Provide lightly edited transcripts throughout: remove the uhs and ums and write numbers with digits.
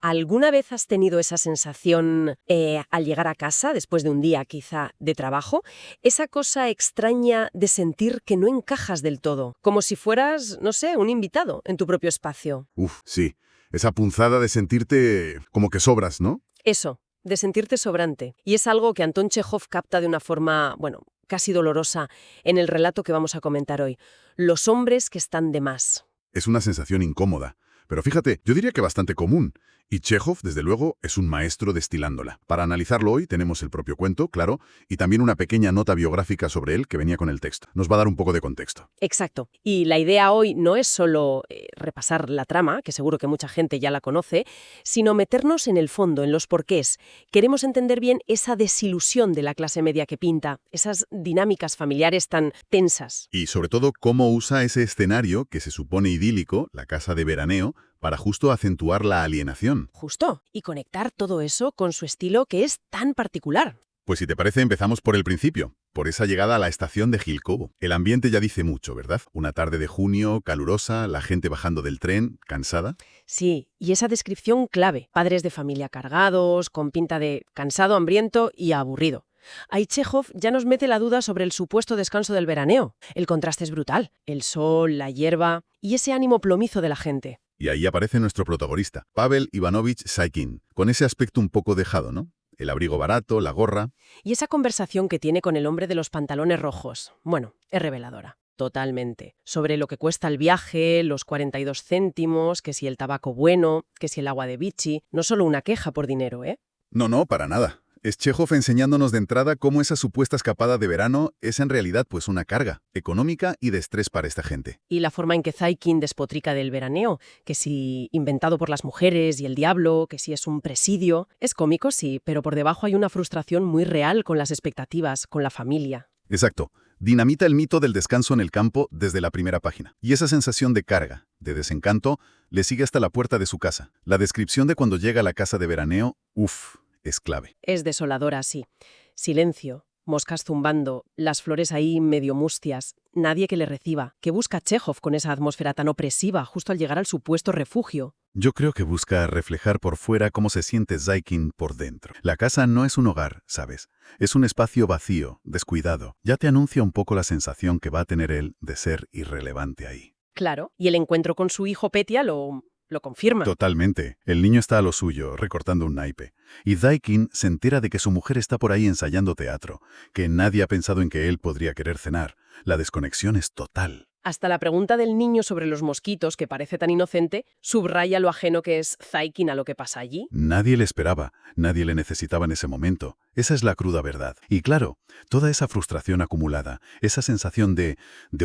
¿Alguna vez has tenido esa sensación al llegar a casa, después de un día quizá de trabajo? Esa cosa extraña de sentir que no encajas del todo, como si fueras, no sé, un invitado en tu propio espacio. Uf, sí. Esa punzada de sentirte como que sobras, ¿no? Eso, de sentirte sobrante. Y es algo que Anton Chejov capta de una forma, bueno, casi dolorosa en el relato que vamos a comentar hoy. Los hombres que están de más. Es una sensación incómoda. Pero fíjate, yo diría que bastante común. Y Chekhov, desde luego, es un maestro destilándola. Para analizarlo hoy tenemos el propio cuento, claro, y también una pequeña nota biográfica sobre él que venía con el texto. Nos va a dar un poco de contexto. Exacto. Y la idea hoy no es solo repasar la trama, que seguro que mucha gente ya la conoce, sino meternos en el fondo, en los porqués. Queremos entender bien esa desilusión de la clase media que pinta, esas dinámicas familiares tan tensas. Y sobre todo, cómo usa ese escenario que se supone idílico, la casa de veraneo, para justo acentuar la alienación. Justo. Y conectar todo eso con su estilo que es tan particular. Pues si te parece, empezamos por el principio, por esa llegada a la estación de Gilkovo. El ambiente ya dice mucho, ¿verdad? Una tarde de junio, calurosa, la gente bajando del tren, cansada. Sí, y esa descripción clave. Padres de familia cargados, con pinta de cansado, hambriento y aburrido. Ahí Chejov ya nos mete la duda sobre el supuesto descanso del veraneo. El contraste es brutal. El sol, la hierba y ese ánimo plomizo de la gente. Y ahí aparece nuestro protagonista, Pavel Ivanovich Saikin, con ese aspecto un poco dejado, ¿no? El abrigo barato, la gorra. Y esa conversación que tiene con el hombre de los pantalones rojos, bueno, es reveladora. Totalmente. Sobre lo que cuesta el viaje, los 42 céntimos, que si el tabaco bueno, que si el agua de Vichy. No solo una queja por dinero, ¿eh? No, para nada. Es Chekhov enseñándonos de entrada cómo esa supuesta escapada de verano es en realidad pues una carga económica y de estrés para esta gente. Y la forma en que Zaikin despotrica del veraneo, que si inventado por las mujeres y el diablo, que si es un presidio. Es cómico, sí, pero por debajo hay una frustración muy real con las expectativas, con la familia. Exacto. Dinamita el mito del descanso en el campo desde la primera página. Y esa sensación de carga, de desencanto, le sigue hasta la puerta de su casa. La descripción de cuando llega a la casa de veraneo, es clave. Es desoladora, sí. Silencio, moscas zumbando, las flores ahí medio mustias, nadie que le reciba. ¿Qué busca Chejov con esa atmósfera tan opresiva justo al llegar al supuesto refugio? Yo creo que busca reflejar por fuera cómo se siente Zaikin por dentro. La casa no es un hogar, ¿sabes? Es un espacio vacío, descuidado. Ya te anuncia un poco la sensación que va a tener él de ser irrelevante ahí. Claro, y el encuentro con su hijo Petya lo confirma. Totalmente. El niño está a lo suyo, recortando un naipe. Y Zaikin se entera de que su mujer está por ahí ensayando teatro, que nadie ha pensado en que él podría querer cenar. La desconexión es total. Hasta la pregunta del niño sobre los mosquitos, que parece tan inocente, subraya lo ajeno que es Zaikin a lo que pasa allí. Nadie le esperaba, nadie le necesitaba en ese momento. Esa es la cruda verdad. Y claro, toda esa frustración acumulada, esa sensación de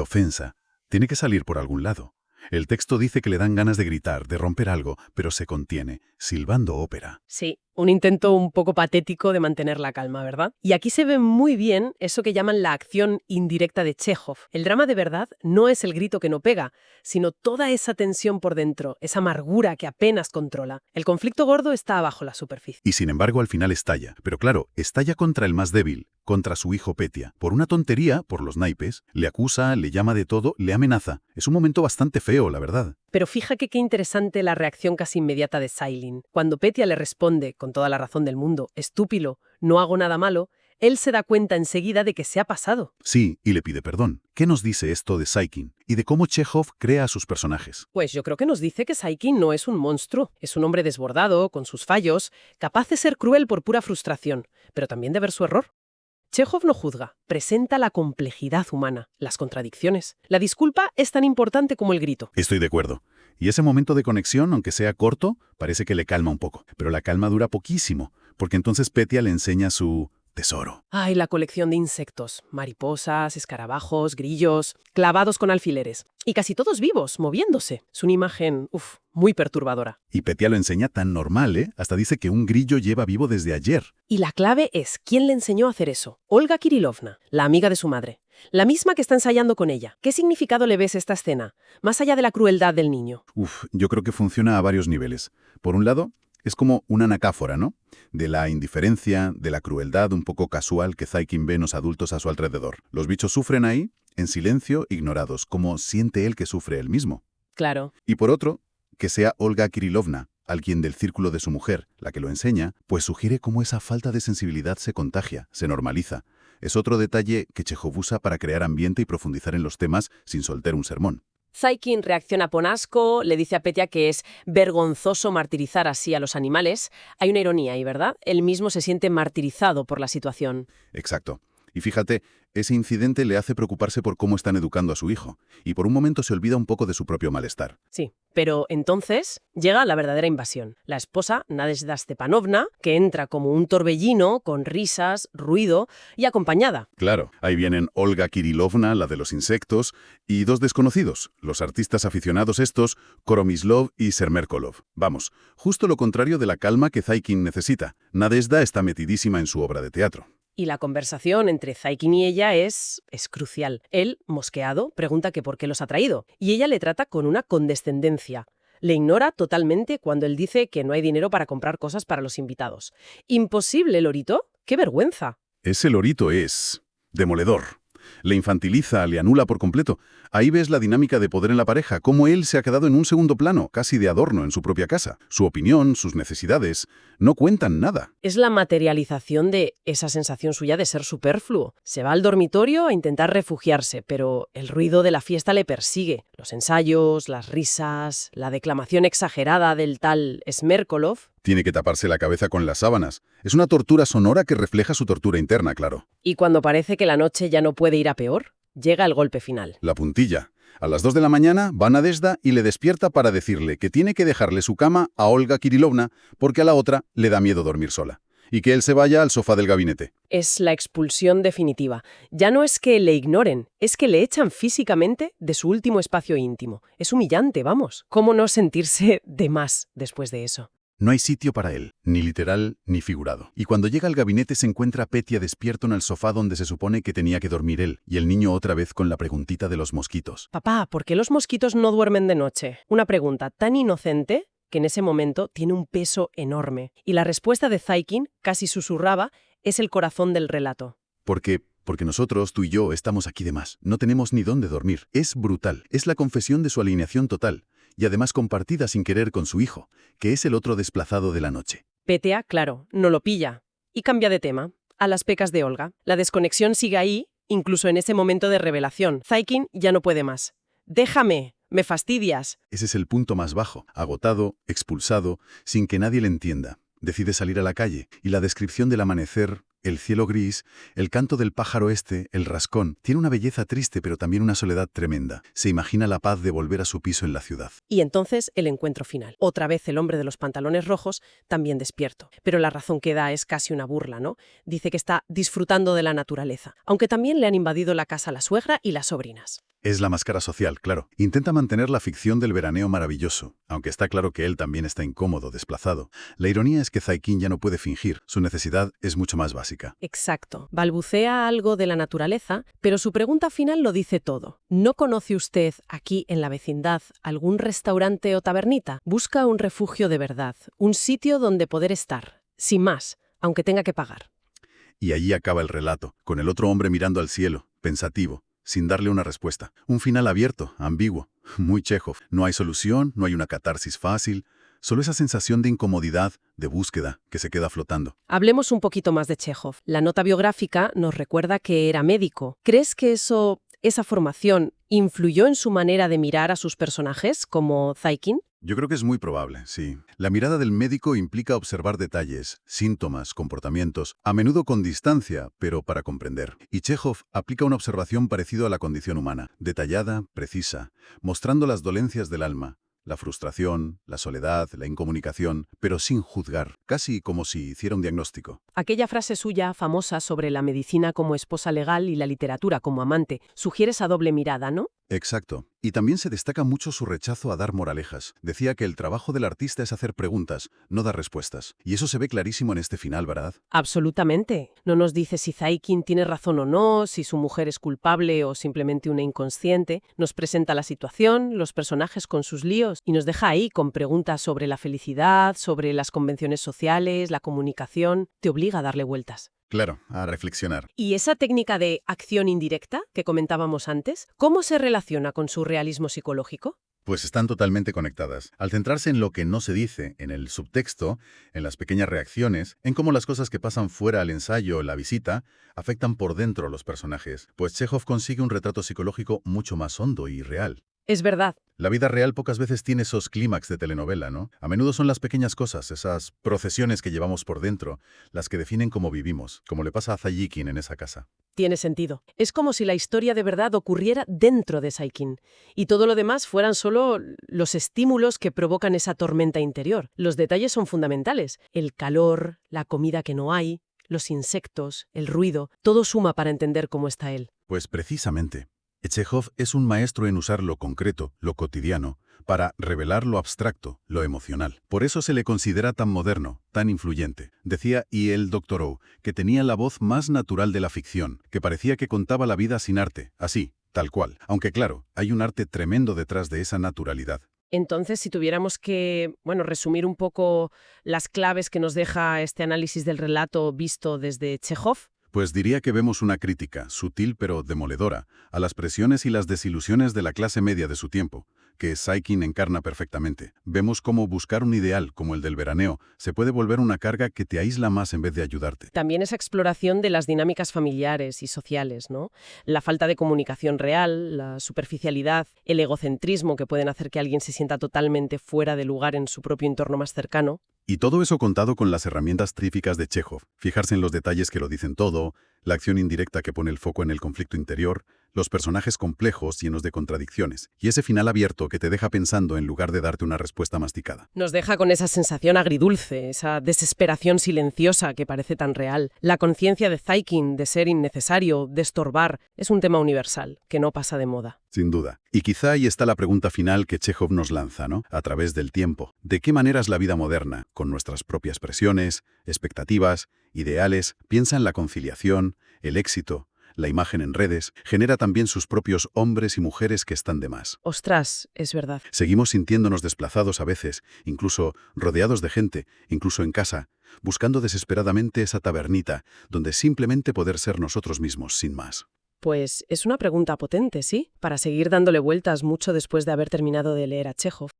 ofensa, tiene que salir por algún lado. El texto dice que le dan ganas de gritar, de romper algo, pero se contiene, silbando ópera. Sí, un intento un poco patético de mantener la calma, ¿verdad? Y aquí se ve muy bien eso que llaman la acción indirecta de Chejov. El drama de verdad no es el grito que no pega, sino toda esa tensión por dentro, esa amargura que apenas controla. El conflicto gordo está abajo la superficie. Y sin embargo al final estalla. Pero claro, estalla contra el más débil, contra su hijo Petya. Por una tontería, por los naipes, le acusa, le llama de todo, le amenaza. Es un momento bastante feo, la verdad. Pero fíjate qué interesante la reacción casi inmediata de Sailin. Cuando Petya le responde, con toda la razón del mundo, estúpido, no hago nada malo, él se da cuenta enseguida de que se ha pasado. Sí, y le pide perdón. ¿Qué nos dice esto de Zaikin? Y de cómo Chejov crea a sus personajes. Pues yo creo que nos dice que Zaikin no es un monstruo, es un hombre desbordado, con sus fallos, capaz de ser cruel por pura frustración, pero también de ver su error. Chejov no juzga, presenta la complejidad humana, las contradicciones. La disculpa es tan importante como el grito. Estoy de acuerdo. Y ese momento de conexión, aunque sea corto, parece que le calma un poco. Pero la calma dura poquísimo, porque entonces Petya le enseña su tesoro. Ay, la colección de insectos, mariposas, escarabajos, grillos, clavados con alfileres. Y casi todos vivos, moviéndose. Es una imagen, muy perturbadora. Y Petya lo enseña tan normal, ¿eh? Hasta dice que un grillo lleva vivo desde ayer. Y la clave es, ¿quién le enseñó a hacer eso? Olga Kirilovna, la amiga de su madre. La misma que está ensayando con ella. ¿Qué significado le ves a esta escena? Más allá de la crueldad del niño. Yo creo que funciona a varios niveles. Por un lado, es como una anacáfora, ¿no? De la indiferencia, de la crueldad un poco casual que Zaikin ve en los adultos a su alrededor. Los bichos sufren ahí, en silencio, ignorados, como siente él que sufre él mismo. Claro. Y por otro, que sea Olga Kirilovna, alguien del círculo de su mujer, la que lo enseña, pues sugiere cómo esa falta de sensibilidad se contagia, se normaliza. Es otro detalle que Chekhov usa para crear ambiente y profundizar en los temas sin soltar un sermón. Zaikin reacciona con asco, le dice a Petya que es vergonzoso martirizar así a los animales. Hay una ironía ahí, ¿verdad? Él mismo se siente martirizado por la situación. Exacto. Y fíjate, ese incidente le hace preocuparse por cómo están educando a su hijo, y por un momento se olvida un poco de su propio malestar. Sí, pero entonces llega la verdadera invasión. La esposa, Nadezhda Stepanovna, que entra como un torbellino, con risas, ruido y acompañada. Claro, ahí vienen Olga Kirilovna, la de los insectos, y dos desconocidos, los artistas aficionados estos, Koromislov y Sermerkolov. Vamos, justo lo contrario de la calma que Zaikin necesita. Nadezhda está metidísima en su obra de teatro. Y la conversación entre Zaikin y ella es crucial. Él, mosqueado, pregunta que por qué los ha traído, y ella le trata con una condescendencia. Le ignora totalmente cuando él dice que no hay dinero para comprar cosas para los invitados. ¿Imposible, Lorito? ¡Qué vergüenza! Ese lorito es demoledor. Le infantiliza, le anula por completo. Ahí ves la dinámica de poder en la pareja, cómo él se ha quedado en un segundo plano, casi de adorno en su propia casa. Su opinión, sus necesidades, no cuentan nada. Es la materialización de esa sensación suya de ser superfluo. Se va al dormitorio a intentar refugiarse, pero el ruido de la fiesta le persigue. Los ensayos, las risas, la declamación exagerada del tal Smerkolov. Tiene que taparse la cabeza con las sábanas. Es una tortura sonora que refleja su tortura interna, claro. Y cuando parece que la noche ya no puede ir a peor, llega el golpe final. La puntilla. A las 2 de la mañana va Nadezhda y le despierta para decirle que tiene que dejarle su cama a Olga Kirilovna porque a la otra le da miedo dormir sola. Y que él se vaya al sofá del gabinete. Es la expulsión definitiva. Ya no es que le ignoren, es que le echan físicamente de su último espacio íntimo. Es humillante, vamos. ¿Cómo no sentirse de más después de eso? No hay sitio para él, ni literal ni figurado. Y cuando llega al gabinete se encuentra a Petya despierto en el sofá donde se supone que tenía que dormir él, y el niño otra vez con la preguntita de los mosquitos. Papá, ¿por qué los mosquitos no duermen de noche? Una pregunta tan inocente que en ese momento tiene un peso enorme. Y la respuesta de Zaikin, casi susurraba, es el corazón del relato. Porque nosotros, tú y yo, estamos aquí de más. No tenemos ni dónde dormir. Es brutal. Es la confesión de su alineación total. Y además compartida sin querer con su hijo, que es el otro desplazado de la noche. Petya, claro, no lo pilla. Y cambia de tema, a las pecas de Olga. La desconexión sigue ahí, incluso en ese momento de revelación. Zaikin ya no puede más. ¡Déjame! ¡Me fastidias! Ese es el punto más bajo, agotado, expulsado, sin que nadie le entienda. Decide salir a la calle, y la descripción del amanecer, el cielo gris, el canto del pájaro el rascón, tiene una belleza triste pero también una soledad tremenda. Se imagina la paz de volver a su piso en la ciudad. Y entonces el encuentro final. Otra vez el hombre de los pantalones rojos, también despierto. Pero la razón que da es casi una burla, ¿no? Dice que está disfrutando de la naturaleza, aunque también le han invadido la casa la suegra y las sobrinas. Es la máscara social, claro. Intenta mantener la ficción del veraneo maravilloso, aunque está claro que él también está incómodo, desplazado. La ironía es que Zaikin ya no puede fingir. Su necesidad es mucho más básica. Exacto. Balbucea algo de la naturaleza, pero su pregunta final lo dice todo. ¿No conoce usted aquí en la vecindad algún restaurante o tabernita? Busca un refugio de verdad, un sitio donde poder estar, sin más, aunque tenga que pagar. Y allí acaba el relato, con el otro hombre mirando al cielo, pensativo, sin darle una respuesta. Un final abierto, ambiguo, muy Chekhov. No hay solución, no hay una catarsis fácil, solo esa sensación de incomodidad, de búsqueda, que se queda flotando. Hablemos un poquito más de Chekhov. La nota biográfica nos recuerda que era médico. ¿Crees que esa formación influyó en su manera de mirar a sus personajes, como Zaikin? Yo creo que es muy probable, sí. La mirada del médico implica observar detalles, síntomas, comportamientos, a menudo con distancia, pero para comprender. Y Chekhov aplica una observación parecida a la condición humana, detallada, precisa, mostrando las dolencias del alma, la frustración, la soledad, la incomunicación, pero sin juzgar, casi como si hiciera un diagnóstico. Aquella frase suya famosa sobre la medicina como esposa legal y la literatura como amante sugiere esa doble mirada, ¿no? Exacto. Y también se destaca mucho su rechazo a dar moralejas. Decía que el trabajo del artista es hacer preguntas, no dar respuestas. Y eso se ve clarísimo en este final, ¿verdad? Absolutamente. No nos dice si Zaikin tiene razón o no, si su mujer es culpable o simplemente una inconsciente. Nos presenta la situación, los personajes con sus líos y nos deja ahí con preguntas sobre la felicidad, sobre las convenciones sociales, la comunicación. Te obliga a darle vueltas. Claro, a reflexionar. ¿Y esa técnica de acción indirecta que comentábamos antes, cómo se relaciona con su realismo psicológico? Pues están totalmente conectadas. Al centrarse en lo que no se dice, en el subtexto, en las pequeñas reacciones, en cómo las cosas que pasan fuera al ensayo o la visita afectan por dentro a los personajes, pues Chekhov consigue un retrato psicológico mucho más hondo y real. Es verdad. La vida real pocas veces tiene esos clímax de telenovela, ¿no? A menudo son las pequeñas cosas, esas procesiones que llevamos por dentro, las que definen cómo vivimos, como le pasa a Zayikin en esa casa. Tiene sentido. Es como si la historia de verdad ocurriera dentro de Saikin y todo lo demás fueran solo los estímulos que provocan esa tormenta interior. Los detalles son fundamentales. El calor, la comida que no hay, los insectos, el ruido, todo suma para entender cómo está él. Pues precisamente. Chekhov es un maestro en usar lo concreto, lo cotidiano, para revelar lo abstracto, lo emocional. Por eso se le considera tan moderno, tan influyente. Decía el Doctorow que tenía la voz más natural de la ficción, que parecía que contaba la vida sin arte, así, tal cual. Aunque claro, hay un arte tremendo detrás de esa naturalidad. Entonces, si tuviéramos que, resumir un poco las claves que nos deja este análisis del relato visto desde Chekhov. Pues diría que vemos una crítica, sutil pero demoledora, a las presiones y las desilusiones de la clase media de su tiempo, que Saikin encarna perfectamente. Vemos cómo buscar un ideal, como el del veraneo, se puede volver una carga que te aísla más en vez de ayudarte. También esa exploración de las dinámicas familiares y sociales, ¿no? La falta de comunicación real, la superficialidad, el egocentrismo que pueden hacer que alguien se sienta totalmente fuera de lugar en su propio entorno más cercano. Y todo eso contado con las herramientas tríficas de Chekhov, fijarse en los detalles que lo dicen todo, la acción indirecta que pone el foco en el conflicto interior, los personajes complejos llenos de contradicciones, y ese final abierto que te deja pensando en lugar de darte una respuesta masticada. Nos deja con esa sensación agridulce, esa desesperación silenciosa que parece tan real. La conciencia de Saikin de ser innecesario, de estorbar, es un tema universal, que no pasa de moda. Sin duda. Y quizá ahí está la pregunta final que Chekhov nos lanza, ¿no? A través del tiempo. ¿De qué manera es la vida moderna, con nuestras propias presiones, expectativas, ideales, piensa en la conciliación, el éxito, la imagen en redes, genera también sus propios hombres y mujeres que están de más? Ostras, es verdad. Seguimos sintiéndonos desplazados a veces, incluso rodeados de gente, incluso en casa, buscando desesperadamente esa tabernita, donde simplemente poder ser nosotros mismos, sin más. Pues es una pregunta potente, ¿sí? Para seguir dándole vueltas mucho después de haber terminado de leer a Chekhov.